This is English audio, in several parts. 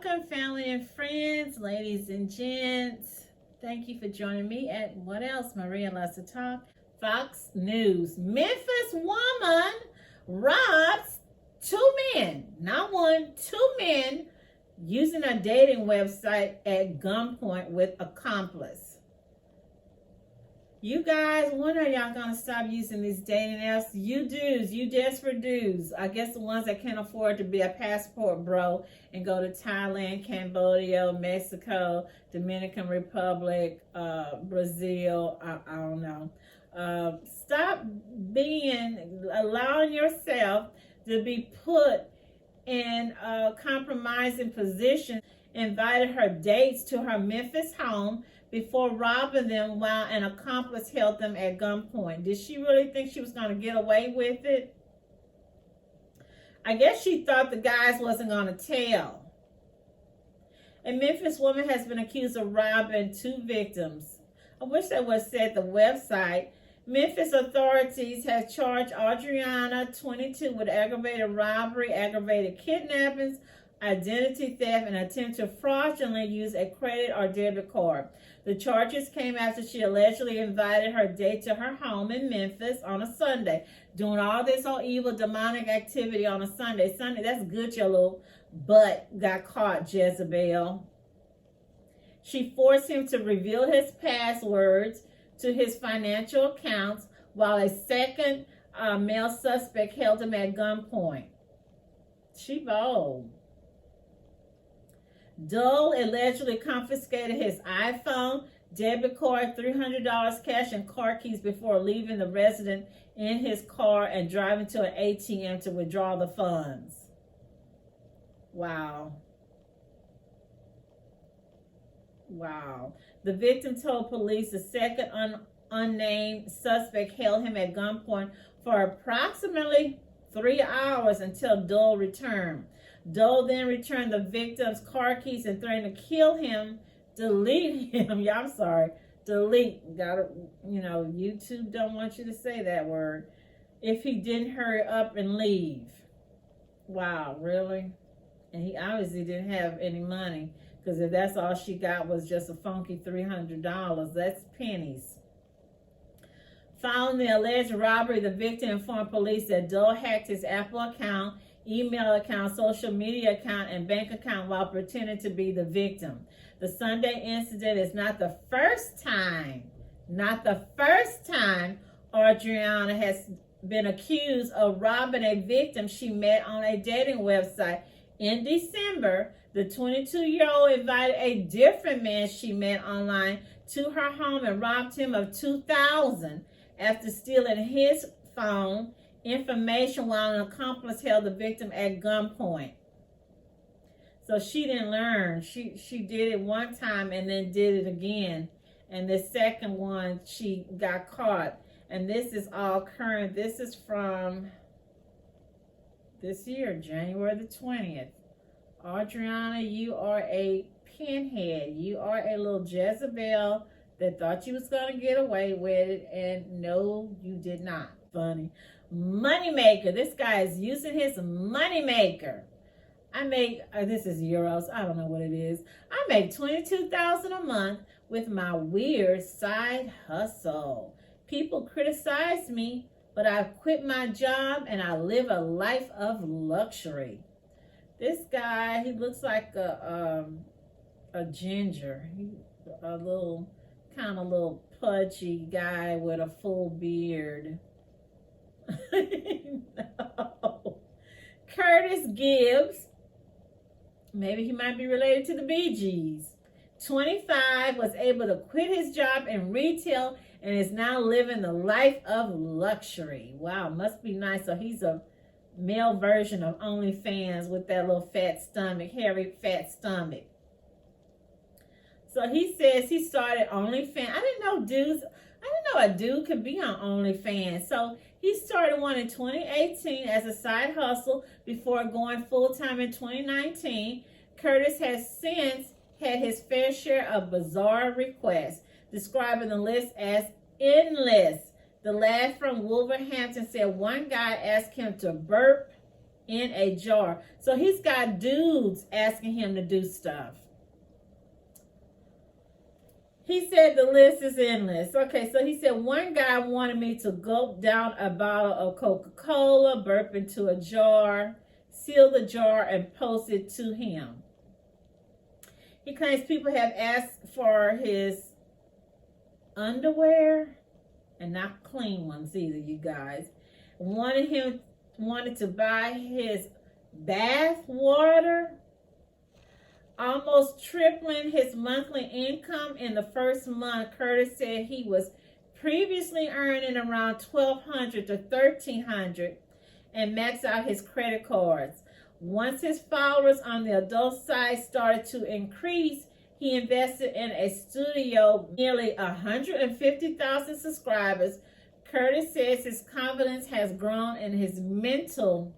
Welcome, family and friends, ladies and gents. Thank you for joining me at What Else? Maria Loves to Talk. Fox News. Memphis woman robs two men, not one, two men, using a dating website at gunpoint with accomplice. You guys, when are y'all going to stop using these dating apps? You dudes, you desperate dudes. I guess the ones that can't afford to be a passport bro and go to Thailand, Cambodia, Mexico, Dominican Republic, Brazil, I don't know. Stop allowing yourself to be put in a compromising position. Invited her dates to her Memphis home before robbing them while an accomplice held them at gunpoint. Did she really think she was going to get away with it? I guess she thought the guys wasn't going to tell. A Memphis woman has been accused of robbing two victims. I wish that was said the website. Memphis authorities have charged Adriana, 22, with aggravated robbery, aggravated kidnappings, identity theft, and attempt to fraudulently use a credit or debit card. The charges came after she allegedly invited her date to her home in Memphis on a Sunday. Doing all this old evil demonic activity on a Sunday. That's good, your little butt got caught, Jezebel. She forced him to reveal his passwords to his financial accounts while a second male suspect held him at gunpoint. She bold. Dole allegedly confiscated his iPhone, debit card, $300 cash, and car keys before leaving the resident in his car and driving to an ATM to withdraw the funds. Wow. The victim told police the second unnamed suspect held him at gunpoint for approximately 3 hours until Dole returned. Dole then returned the victim's car keys and threatened to kill him, delete him. Yeah, I'm sorry. Delete. Gotta, YouTube don't want you to say that word. If he didn't hurry up and leave. Wow, really? And he obviously didn't have any money, because if that's all she got was just a funky $300, that's pennies. Following the alleged robbery, the victim informed police that Dole hacked his Apple account, email account, social media account, and bank account while pretending to be the victim. The Sunday incident is not the first time Adriana has been accused of robbing a victim she met on a dating website. In December, the 22-year-old invited a different man she met online to her home and robbed him of $2,000 after stealing his phone information while an accomplice held the victim at gunpoint. So she didn't learn. She did it one time and then did it again. And the second one, she got caught. And this is all current. This is from this year, January the 20th. Adriana, you are a pinhead. You are a little Jezebel that thought you was going to get away with it. And no, you did not. Funny. Moneymaker. This guy is using his moneymaker. I make, this is euros, I don't know what it is. I make $22,000 a month with my weird side hustle. People criticize me, but I quit my job and I live a life of luxury. This guy, he looks like a ginger. A little, kind of little pudgy guy with a full beard. No. Curtis Gibbs, maybe he might be related to the Bee Gees. 25, was able to quit his job in retail and is now living the life of luxury. Wow, must be nice. So he's a male version of OnlyFans with that little fat stomach, hairy fat stomach. So he says he started OnlyFans. I didn't know a dude could be on OnlyFans. So he started one in 2018 as a side hustle before going full-time in 2019. Curtis has since had his fair share of bizarre requests, describing the list as endless. The lad from Wolverhampton said one guy asked him to burp in a jar. So he's got dudes asking him to do stuff. He said the list is endless. Okay, so he said one guy wanted me to gulp down a bottle of Coca-Cola, burp into a jar, seal the jar, and post it to him. He claims people have asked for his underwear, and not clean ones either, you guys. Wanted to buy his bath water, almost tripling his monthly income in the first month. Curtis said he was previously earning around $1,200 to $1,300 and maxed out his credit cards. Once his followers on the adult side started to increase, he invested in a studio, nearly 150,000 subscribers. Curtis says his confidence has grown and his mental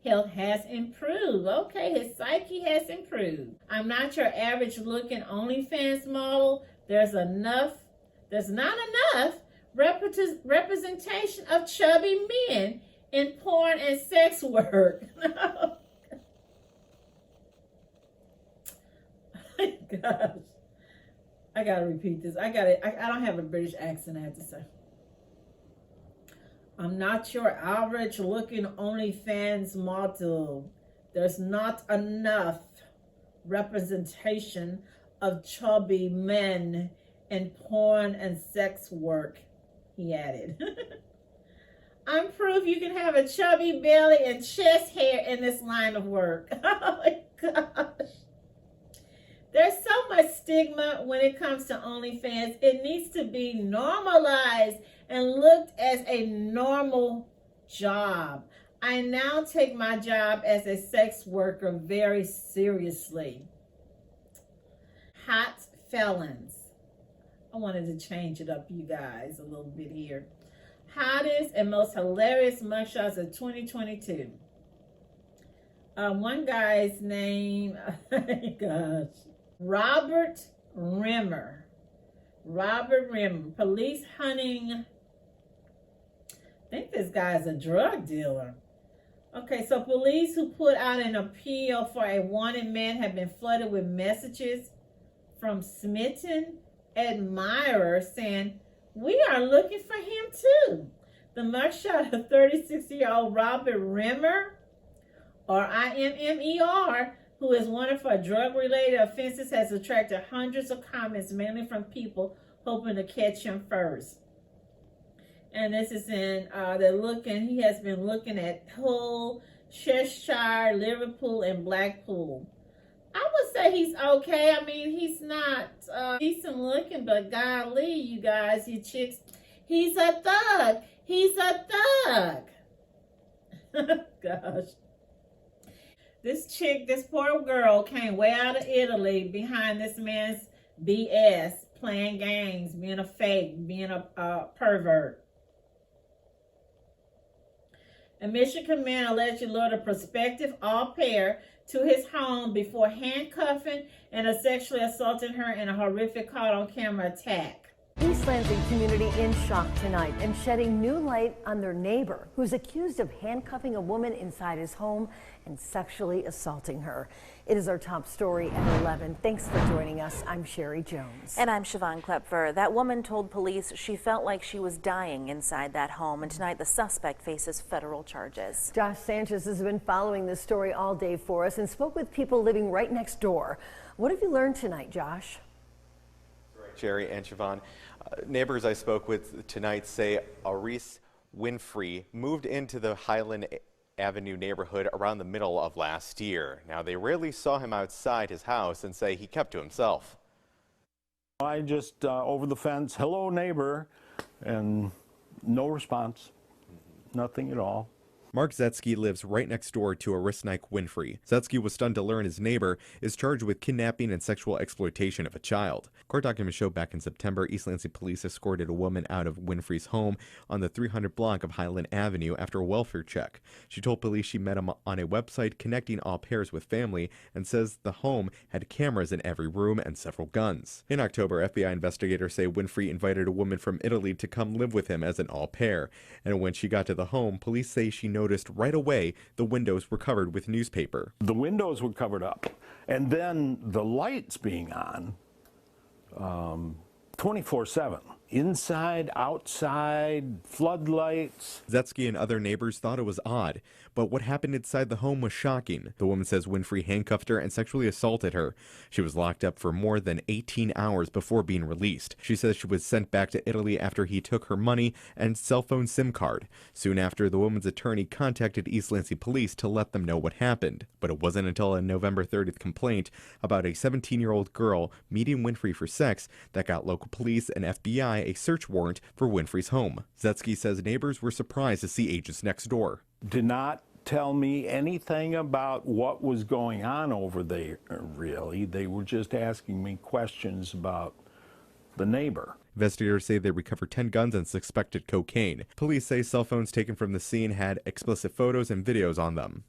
health has improved. Okay, his psyche has improved. I'm not your average looking OnlyFans model. There's not enough representation of chubby men in porn and sex work. Gosh, I gotta repeat this. I don't have a British accent, I have to say. I'm not your average looking OnlyFans model. There's not enough representation of chubby men in porn and sex work, he added. I'm proof you can have a chubby belly and chest hair in this line of work. Oh my gosh. There's so much stigma when it comes to OnlyFans. It needs to be normalized and looked as a normal job. I now take my job as a sex worker very seriously. Hot felons. I wanted to change it up, you guys, a little bit here. Hottest and most hilarious mugshots of 2022. One guy's name, gosh, Robert Rimmer. Police hunting. I think this guy's a drug dealer. Okay, so police who put out an appeal for a wanted man have been flooded with messages from smitten admirers saying, "We are looking for him too." The mugshot of 36-year-old Robert Rimmer, or IMMER, who is wanted for drug-related offenses, has attracted hundreds of comments, mainly from people hoping to catch him first. And this is in, he has been looking at Hull, Cheshire, Liverpool, and Blackpool. I would say he's okay. I mean, he's not decent looking, but golly, you guys, you chicks, he's a thug. He's a thug. Gosh. This poor girl came way out of Italy behind this man's BS, playing games, being a fake, being a pervert. A Michigan man allegedly lured a prospective au pair to his home before handcuffing and sexually assaulting her in a horrific caught-on-camera attack. East Lansing community in shock tonight and shedding new light on their neighbor who's accused of handcuffing a woman inside his home and sexually assaulting her. It is our top story at 11. Thanks for joining us. I'm Sherry Jones. And I'm Siobhan Klepfer. That woman told police she felt like she was dying inside that home, and tonight the suspect faces federal charges. Josh Sanchez has been following this story all day for us and spoke with people living right next door. What have you learned tonight, Josh? Jerry and Siobhan. Neighbors I spoke with tonight say Aris Winfrey moved into the Highland Avenue neighborhood around the middle of last year. Now, they rarely saw him outside his house and say he kept to himself. I just over the fence, hello neighbor, and no response, nothing at all. Mark Zetsky lives right next door to Arisnike Winfrey. Zetsky was stunned to learn his neighbor is charged with kidnapping and sexual exploitation of a child. Court documents show back in September, East Lansing police escorted a woman out of Winfrey's home on the 300 block of Highland Avenue after a welfare check. She told police she met him on a website connecting au pairs with family and says the home had cameras in every room and several guns. In October, FBI investigators say Winfrey invited a woman from Italy to come live with him as an au pair. And when she got to the home, police say she noticed right away the windows were covered with newspaper. The windows were covered up, and then the lights being on 24/7. Inside, outside, floodlights. Zetsky and other neighbors thought it was odd, but what happened inside the home was shocking. The woman says Winfrey handcuffed her and sexually assaulted her. She was locked up for more than 18 hours before being released. She says she was sent back to Italy after he took her money and cell phone SIM card. Soon after, the woman's attorney contacted East Lansing police to let them know what happened. But it wasn't until a November 30th complaint about a 17-year-old girl meeting Winfrey for sex that got local police and FBI a search warrant for Winfrey's home. Zetsky says neighbors were surprised to see agents next door. Did not tell me anything about what was going on over there, really. They were just asking me questions about the neighbor. Investigators say they recovered 10 guns and suspected cocaine. Police say cell phones taken from the scene had explicit photos and videos on them.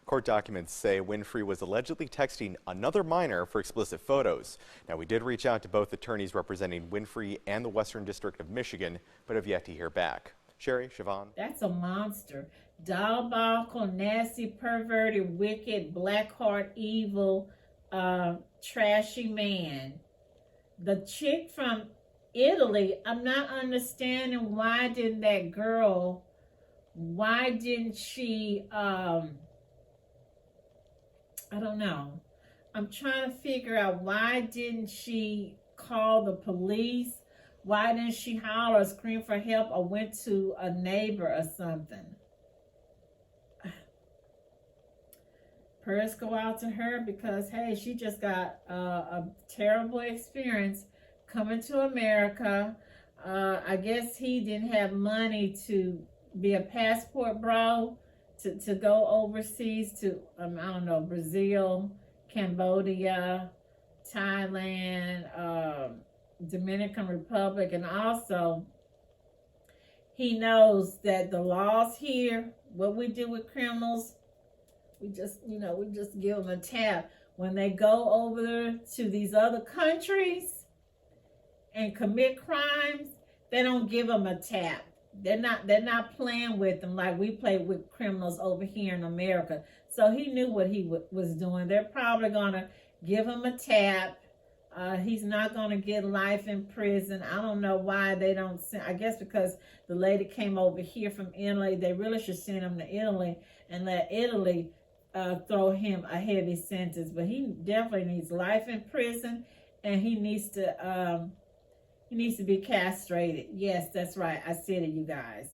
Court documents say Winfrey was allegedly texting another minor for explicit photos. Now, we did reach out to both attorneys representing Winfrey and the Western District of Michigan, but have yet to hear back. Sherry, Siobhan. That's a monster. Diabolical, nasty, perverted, wicked, black-heart, evil, trashy man. The chick from Italy, I'm not understanding why didn't she, I don't know. I'm trying to figure out why didn't she call the police? Why didn't she holler or scream for help or went to a neighbor or something? Prayers go out to her because, hey, she just got a terrible experience coming to America. I guess he didn't have money to be a passport bro. To go overseas to, I don't know, Brazil, Cambodia, Thailand, Dominican Republic, and also he knows that the laws here, what we do with criminals, we just give them a tap. When they go over to these other countries and commit crimes, they don't give them a tap. They're not playing with them like we play with criminals over here in America. So he knew what he was doing. They're probably going to give him a tap. He's not going to get life in prison. I don't know why they don't send. I guess because the lady came over here from Italy. They really should send him to Italy and let Italy throw him a heavy sentence. But he definitely needs life in prison, and he needs to be castrated. Yes, that's right. I said it, you guys.